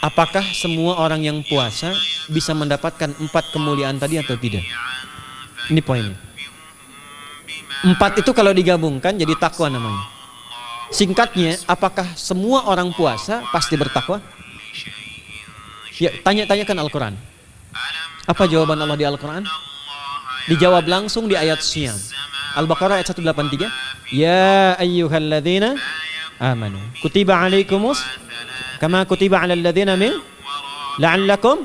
Apakah semua orang yang puasa bisa mendapatkan 4 kemuliaan tadi atau tidak? Ini poinnya. 4 itu kalau digabungkan jadi takwa namanya. Singkatnya, apakah semua orang puasa pasti bertakwa? Ya, tanya-tanyakan Al-Quran. Apa jawaban Allah di Al-Quran? Dijawab langsung di ayat Siyam. Al-Baqarah ayat 183. Ya ayyuhalladzina amanu kutiba alaikumus kama kutiba alal ladzina min la'allakum.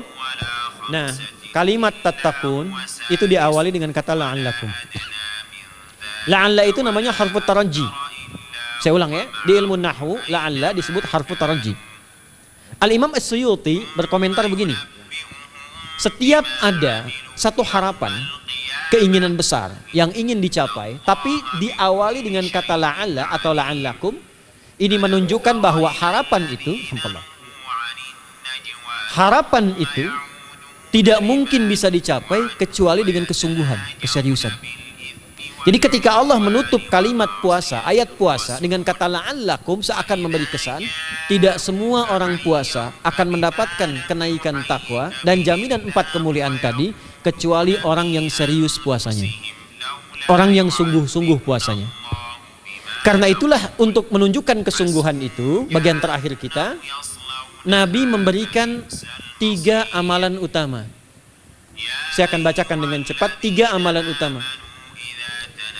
Nah, kalimat tattaqun itu diawali dengan kata la'allakum. La'alla itu namanya harfu taraji. Saya ulang ya, di ilmu nahwu la'alla disebut harfu taraji. Al-Imam As-Suyuti berkomentar begini. Setiap ada satu harapan, keinginan besar yang ingin dicapai, tapi diawali dengan kata la'alla atau la'allakum, ini menunjukkan bahwa harapan itu tidak mungkin bisa dicapai kecuali dengan kesungguhan, keseriusan. Jadi ketika Allah menutup kalimat puasa, ayat puasa dengan kata la'allakum, seakan memberi kesan tidak semua orang puasa akan mendapatkan kenaikan takwa dan jaminan 4 kemuliaan tadi kecuali orang yang serius puasanya, orang yang sungguh-sungguh puasanya. Karena itulah untuk menunjukkan kesungguhan itu, bagian terakhir kita, Nabi memberikan 3 amalan utama. Saya akan bacakan dengan cepat 3 amalan utama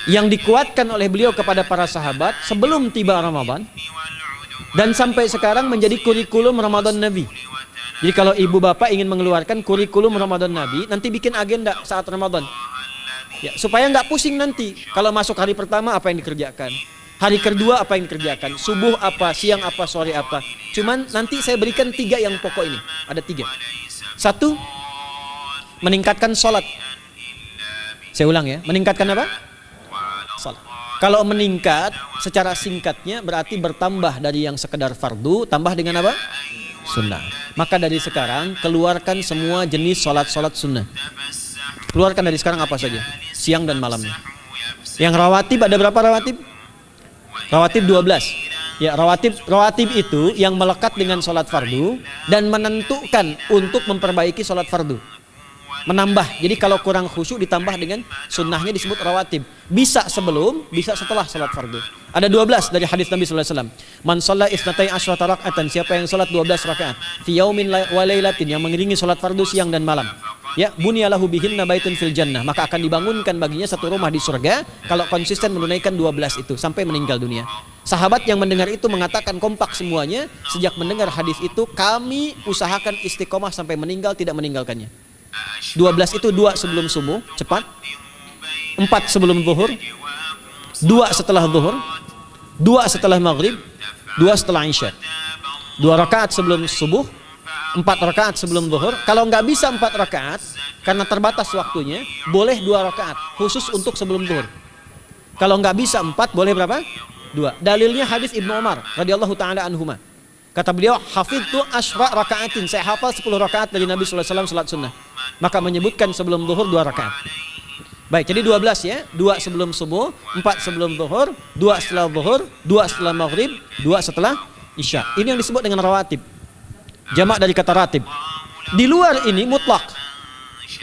yang dikuatkan oleh beliau kepada para sahabat sebelum tiba Ramadan dan sampai sekarang menjadi kurikulum Ramadan Nabi. Jadi kalau ibu bapak ingin mengeluarkan kurikulum Ramadan Nabi, nanti bikin agenda saat Ramadan ya, supaya nggak pusing nanti kalau masuk hari pertama apa yang dikerjakan, hari kedua apa yang dikerjakan, subuh apa, siang apa, sore apa. Cuman nanti saya berikan 3 yang pokok ini. Ada 3. 1, meningkatkan sholat. Saya ulang ya, meningkatkan apa? Salat. Kalau meningkat secara singkatnya berarti bertambah dari yang sekedar fardu, tambah dengan apa? Sunnah. Maka dari sekarang keluarkan semua jenis sholat-sholat sunnah. Keluarkan dari sekarang apa saja, siang dan malamnya. Yang rawatib ada berapa rawatib? Rawatib 12. Ya, rawatib itu yang melekat dengan sholat fardu dan menentukan untuk memperbaiki sholat fardu. Menambah, jadi kalau kurang khusyuk ditambah dengan sunnahnya disebut rawatib. Bisa sebelum, bisa setelah salat fardu. Ada 12 dari hadis Nabi sallallahu alaihi wasallam. Man shalla isnatai asyrata raka'atan, siapa yang salat 12 rakaat fi yaumin wa lailatin, yang mengiringi salat fardu siang dan malam. Ya, bunyalahu bihinna baitun fil jannah, maka akan dibangunkan baginya satu rumah di surga kalau konsisten menunaikan 12 itu sampai meninggal dunia. Sahabat yang mendengar itu mengatakan kompak semuanya, sejak mendengar hadis itu kami usahakan istiqomah sampai meninggal tidak meninggalkannya. 12 itu 2 sebelum subuh, cepat. 4 sebelum zuhur, 2 setelah zuhur, 2 setelah maghrib, 2 setelah isya. 2 rakaat sebelum subuh, 4 rakaat sebelum zuhur. Kalau nggak bisa 4 rakaat karena terbatas waktunya, boleh 2 rakaat khusus untuk sebelum zuhur. Kalau nggak bisa 4, boleh berapa? 2. Dalilnya hadis Ibnu Umar radhiyallahu taala anhuma. Kata beliau, hafidtu asyra rakaatin, saya hafal 10 rakaat dari Nabi sallallahu alaihi wasallam salat sunnah. Maka menyebutkan sebelum zuhur 2 rakaat. Baik, jadi 12 ya. 2 sebelum subuh, 4 sebelum zuhur, 2 setelah zuhur, 2 setelah maghrib, 2 setelah isya. Ini yang disebut dengan rawatib. Jamak dari kata ratib. Di luar ini mutlak.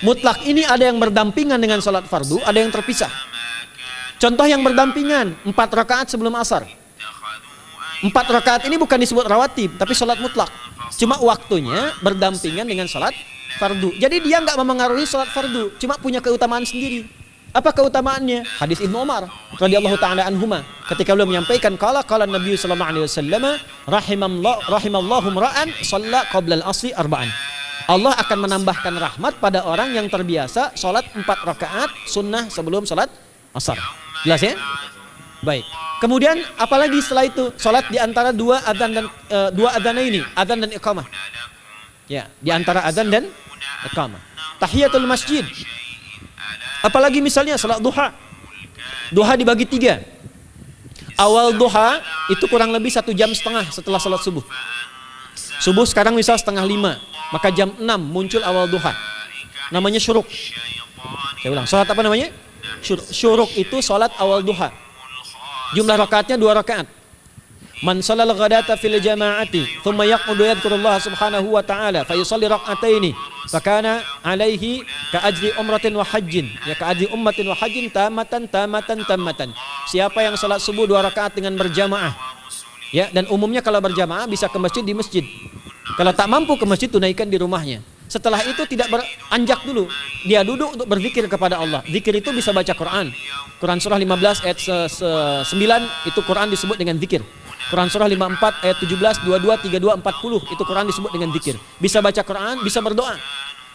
Mutlak ini ada yang berdampingan dengan salat fardu, ada yang terpisah. Contoh yang berdampingan, 4 rakaat sebelum asar. 4 rakaat ini bukan disebut rawatib, tapi salat mutlak. Cuma waktunya berdampingan dengan salat fardu. Jadi dia nggak memengaruhi salat fardu, cuma punya keutamaan sendiri. Apa keutamaannya? Hadis Ibnu Umar radhiyallahu taala anhuma, ketika beliau menyampaikan qala Nabi sallallahu alaihi wasallam rahimallahu ra'an shalla qabla al-asri arba'an. Allah akan menambahkan rahmat pada orang yang terbiasa salat 4 rakaat sunnah sebelum salat asar. Jelas ya? Baik. Kemudian apalagi setelah itu? Salat di antara 2 adzan dan 2 adzan ini, adzan dan iqamah. Ya, di antara adzan dan iqamah. Tahiyatul masjid. Apalagi misalnya salat duha. Duha dibagi 3. Awal duha itu kurang lebih 1,5 jam setelah salat subuh. Subuh sekarang misal 4:30, maka jam 6 muncul awal duha. Namanya syuruk. Saya ulang, salat apa namanya? Syuruk itu salat awal duha. Jumlah rakaatnya 2 rakaat. Man sallal ghadata fil jama'ati thumma yaqudu yadhkurullah subhanahu wa ta'ala fa yusalli rak'ataini fakana alaihi ka ajri umratin wa hajjin, ya ka ajri ummatin wa hajjin tamatan. Siapa yang salat subuh 2 rakaat dengan berjamaah, ya, dan umumnya kalau berjamaah bisa ke masjid di masjid. Kalau tak mampu ke masjid, tunaikan di rumahnya. Setelah itu tidak beranjak dulu, dia duduk untuk berzikir kepada Allah. Zikir itu bisa baca Quran. Quran surah 15 ayat 9 itu Quran disebut dengan zikir. Quran surah 54 ayat 17, 22, 32, 40 itu Quran disebut dengan zikir. Bisa baca Quran, bisa berdoa.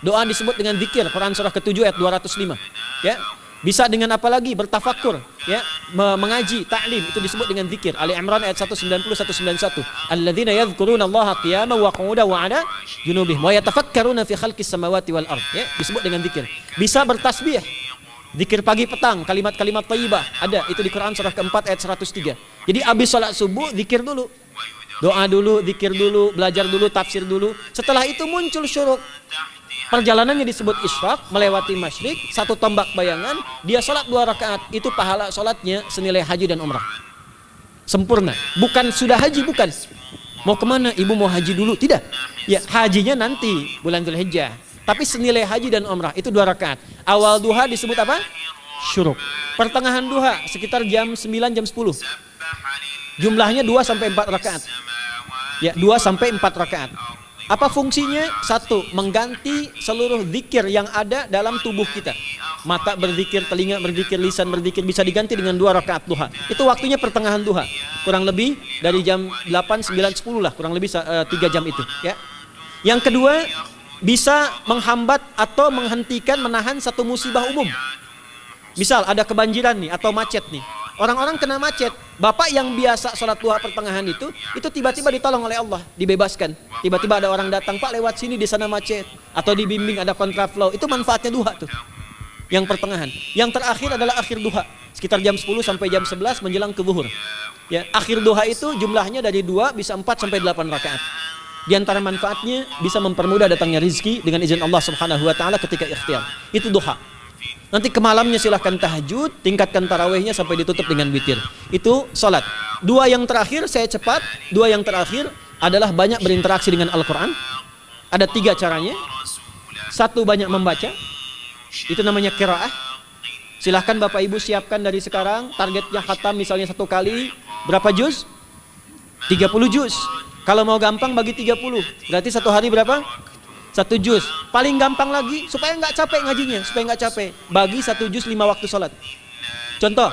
Doa disebut dengan zikir. Quran surah ke-7 ayat 205. Ya. Bisa dengan apa lagi? Bertafakur, ya, mengaji, ta'lim, itu disebut dengan zikir. Ali Imran ayat 190 191. Alladzina yadhkuruna Allaha qiyaman wa qu'udan wa 'ala junubihim wa yatafakkaruna fi khalqis samawati wal ard, ya, disebut dengan zikir. Bisa bertasbih. Zikir pagi petang, kalimat-kalimat thayyibah ada itu di Quran surah ke-4 ayat 103. Jadi habis salat subuh zikir dulu. Doa dulu, zikir dulu, belajar dulu, tafsir dulu. Setelah itu muncul syuruk. Perjalanannya disebut isyraq, melewati masyrik, 1 tombak bayangan, dia sholat 2 rakaat, itu pahala sholatnya senilai haji dan umrah. Sempurna. Bukan sudah haji, bukan. Mau kemana? Ibu mau haji dulu? Tidak. Ya, hajinya nanti, bulan Dzulhijjah. Tapi senilai haji dan umrah, itu 2 rakaat. Awal duha disebut apa? Syuruk. Pertengahan duha, sekitar jam 9, jam 10. Jumlahnya 2 sampai 4 rakaat. Ya, 2 sampai 4 rakaat. Apa fungsinya? 1, mengganti seluruh zikir yang ada dalam tubuh kita. Mata berzikir, telinga berzikir, lisan berzikir, bisa diganti dengan 2 rakaat duha. Itu waktunya pertengahan duha. Kurang lebih dari jam 8, 9, 10 lah, kurang lebih 3 jam itu, ya. Yang kedua, bisa menghambat atau menghentikan, menahan satu musibah umum. Misal ada kebanjiran nih atau macet nih. Orang-orang kena macet. Bapak yang biasa sholat duha pertengahan itu tiba-tiba ditolong oleh Allah, dibebaskan. Tiba-tiba ada orang datang, Pak lewat sini, di sana macet. Atau dibimbing ada kontraflow. Itu manfaatnya duha tuh. Yang pertengahan. Yang terakhir adalah akhir duha. Sekitar jam 10 sampai jam 11 menjelang ke zuhur. Ya, akhir duha itu jumlahnya dari 2 bisa 4 sampai 8 rakaat. Di antara manfaatnya bisa mempermudah datangnya rezeki dengan izin Allah Subhanahu wa taala ketika ikhtiar. Itu duha. Nanti ke malamnya silahkan tahajud, tingkatkan tarawihnya sampai ditutup dengan witir. Itu salat. 2 yang terakhir saya cepat. 2 yang terakhir adalah banyak berinteraksi dengan Al-Quran. Ada 3 caranya. 1, banyak membaca. Itu namanya qiraah. Silahkan Bapak Ibu siapkan dari sekarang. Targetnya khatam misalnya 1 kali. Berapa juz? 30 juz. Kalau mau gampang bagi 30. Berarti 1 hari berapa? 1 juz. Paling gampang lagi supaya nggak capek ngajinya, supaya nggak capek. Bagi 1 juz 5 waktu sholat. Contoh,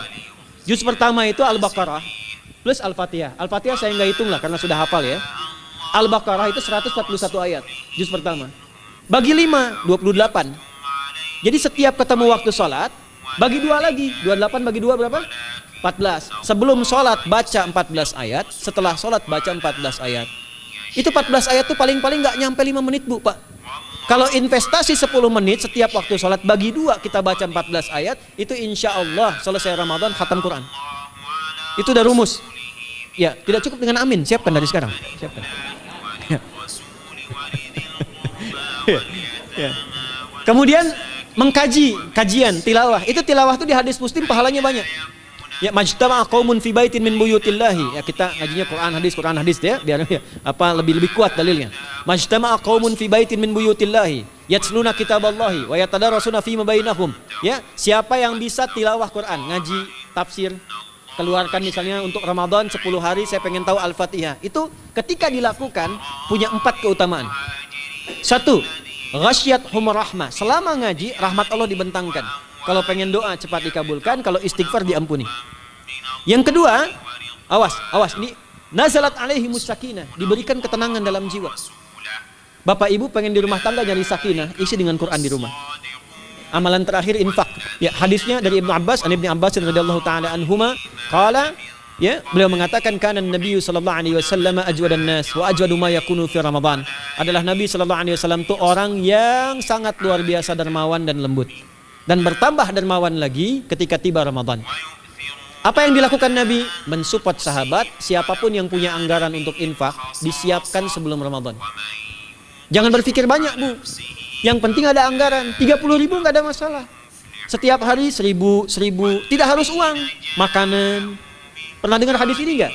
juz pertama itu Al-Baqarah plus Al-Fatihah. Al-Fatihah saya nggak hitung lah karena sudah hafal ya. Al-Baqarah itu 141 ayat, juz pertama. Bagi 5, 28. Jadi setiap ketemu waktu sholat, bagi 2 lagi. 28 bagi 2 berapa? 14. Sebelum sholat baca 14 ayat, setelah sholat baca 14 ayat. Itu 14 ayat tuh paling-paling nggak nyampe 5 menit Bu, Pak. Kalau investasi 10 menit setiap waktu sholat, bagi 2 kita baca 14 ayat, itu insya Allah selesai Ramadan khatam Quran. Itu udah rumus. Ya, tidak cukup dengan amin. Siapkan dari sekarang. Siapkan. Ya. Ya. Kemudian mengkaji, kajian, tilawah. Itu tilawah tuh di hadis Muslim pahalanya banyak. Ya, majtama'a qaumun fi baitin min buyutillahi. Ya, kita ngajinya Quran hadis ya, biar ya, lebih kuat dalilnya. Majtama'a qaumun fi baitin min buyutillahi yatsluna kitaballahi wa yatadarasuna fima bainahum. Ya, siapa yang bisa tilawah Quran, ngaji, tafsir, keluarkan misalnya untuk Ramadan 10 hari saya pengen tahu Al-Fatihah. Itu ketika dilakukan punya 4 keutamaan. 1, ghasyiyatuhum rahmah. Selama ngaji rahmat Allah dibentangkan. Kalau pengen doa cepat dikabulkan, kalau istighfar diampuni. Yang kedua, awas, ini nazalat alaihimus sakinah, diberikan ketenangan dalam jiwa. Bapak Ibu pengen di rumah tangga nyari sakinah, isi dengan Quran di rumah. Amalan terakhir infak. Ya, hadisnya dari Ibnu Abbas, radhiyallahu taala anhuma, qala, ya, beliau mengatakan kana Nabi sallallahu alaihi wasallam ajwadan nas wa ajwadu ma yakunu fi Ramadan. Adalah Nabi sallallahu alaihi wasallam itu orang yang sangat luar biasa dermawan dan lembut. Dan bertambah dermawan lagi ketika tiba Ramadan. Apa yang dilakukan Nabi? Mensupport sahabat, siapapun yang punya anggaran untuk infak, disiapkan sebelum Ramadan. Jangan berpikir banyak Bu. Yang penting ada anggaran, 30.000 nggak ada masalah. Setiap hari 1.000, tidak harus uang, makanan. Pernah dengar hadis ini nggak?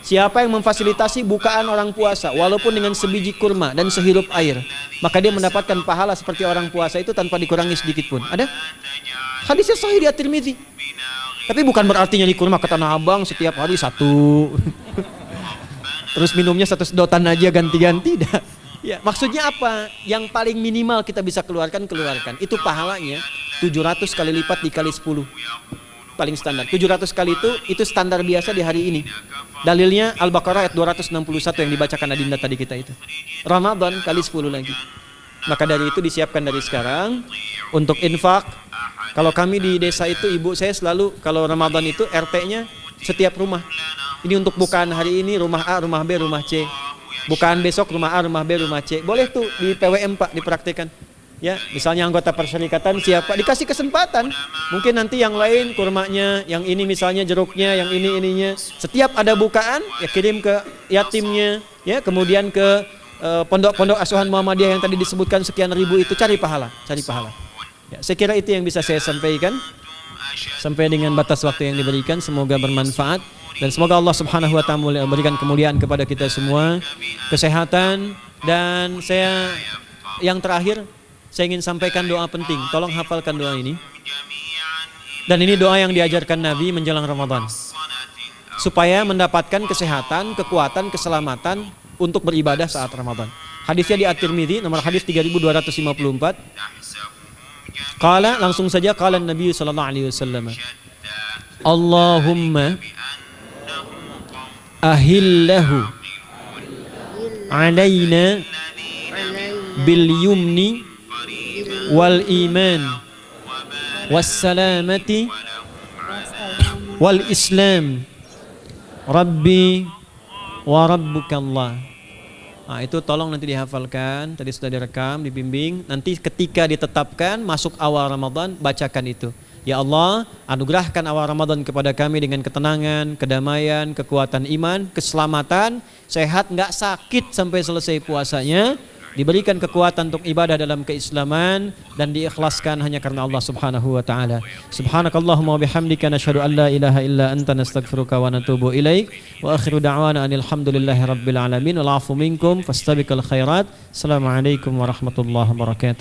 Siapa yang memfasilitasi bukaan orang puasa walaupun dengan sebiji kurma dan sehirup air, maka dia mendapatkan pahala seperti orang puasa itu tanpa dikurangi sedikit pun. Ada? Hadisnya sahih di At-Tirmidzi. Tapi bukan berarti nyari kurma ke Tanah Abang setiap hari satu. Terus minumnya satu sedotan aja ganti-ganti. Ya, maksudnya apa? Yang paling minimal kita bisa keluarkan. Itu pahalanya 700 kali lipat dikali 10. Paling standar. 700 kali itu standar biasa di hari ini. Dalilnya Al-Baqarah ayat 261 yang dibacakan Adinda tadi kita itu. Ramadan kali 10 lagi. Maka dari itu disiapkan dari sekarang untuk infak. Kalau kami di desa itu, ibu saya selalu kalau Ramadan itu RT-nya setiap rumah. Ini untuk bukaan hari ini rumah A, rumah B, rumah C. Bukaan besok rumah A, rumah B, rumah C. Boleh tuh di PWM Pak dipraktikkan. Ya, misalnya anggota persyarikatan siapa dikasih kesempatan. Mungkin nanti yang lain kurmanya, yang ini misalnya jeruknya, yang ini ininya. Setiap ada bukaan ya kirim ke yatimnya, ya, kemudian ke pondok-pondok asuhan Muhammadiyah yang tadi disebutkan sekian ribu itu, cari pahala. Ya, saya kira itu yang bisa saya sampaikan. Sampai dengan batas waktu yang diberikan, semoga bermanfaat dan semoga Allah Subhanahu wa taala memberikan kemuliaan kepada kita semua, kesehatan, dan yang terakhir saya ingin sampaikan doa penting. Tolong hafalkan doa ini. Dan ini doa yang diajarkan Nabi menjelang Ramadan. Supaya mendapatkan kesehatan, kekuatan, keselamatan untuk beribadah saat Ramadan. Hadisnya di At-Tirmidzi nomor hadis 3254. Qala, langsung saja qala Nabi sallallahu alaihi wasallam. Allahumma ahillahu alaina bil yumni wal iman wassalamati wal islam rabbi wa rabbukallah. Nah, itu tolong nanti dihafalkan, tadi sudah direkam, dibimbing. Nanti ketika ditetapkan masuk awal Ramadan, bacakan itu. Ya Allah, anugerahkan awal Ramadan kepada kami dengan ketenangan, kedamaian, kekuatan iman, keselamatan, sehat, nggak sakit sampai selesai puasanya, diberikan kekuatan untuk ibadah dalam keislaman dan diikhlaskan hanya karena Allah Subhanahu wa taala. Subhanakallahumma wa bihamdika nasyhadu an la ilaha illa anta nastaghfiruka wa natubu ilaik wa akhiru da'wana alhamdulillahi rabbil alamin wal 'afu minkum fastabiqul khairat. Assalamualaikum warahmatullahi wabarakatuh.